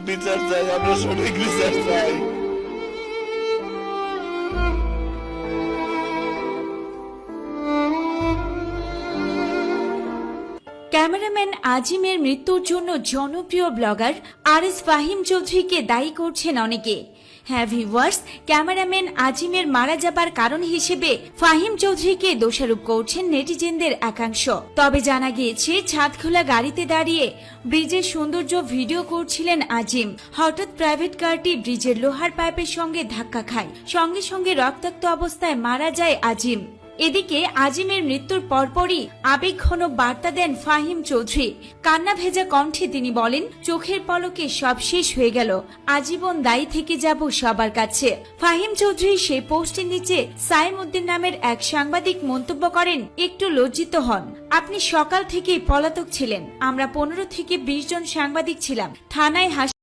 বিচার চাই, আমরা সঠিক বিচার চাই। ক্যামেরাম্যান আজিমের মৃত্যুর জন্য জনপ্রিয় ব্লগার আরএস ফাহিম চৌধুরীকে দায়ী করছেন অনেকে। হ্যাঁ ভিউয়ার্স, ক্যামেরাম্যান আজিমের মারা যাবার কারণ হিসেবে ফাহিম চৌধুরীকে দোষারোপ করছেন নেটিজেনদের একাংশ। তবে জানা গিয়েছে, ছাদ খোলা গাড়িতে দাঁড়িয়ে ব্রিজের সৌন্দর্য ভিডিও করছিলেন আজিম। হঠাৎ প্রাইভেট কারটি ব্রিজের লোহার পাইপের সঙ্গে ধাক্কা খায়, সঙ্গে সঙ্গে রক্তাক্ত অবস্থায় মারা যায় আজিম। এদিকে আজিমের মৃত্যুর পরপরই আবেগঘন বার্তা দেন ফাহিম চৌধুরী। কান্না ভেজা কণ্ঠে তিনি বলেন, চোখের পলকে সব শেষ হয়ে গেল, আজীবন দায়ী থেকে যাব সবার কাছে। ফাহিম চৌধুরী সেই পোস্টের নিচে সাইম উদ্দিন নামের এক সাংবাদিক মন্তব্য করেন, একটু লজ্জিত হন, আপনি সকাল থেকেই পলাতক ছিলেন। আমরা 15 থেকে 20 জন সাংবাদিক ছিলাম, থানায়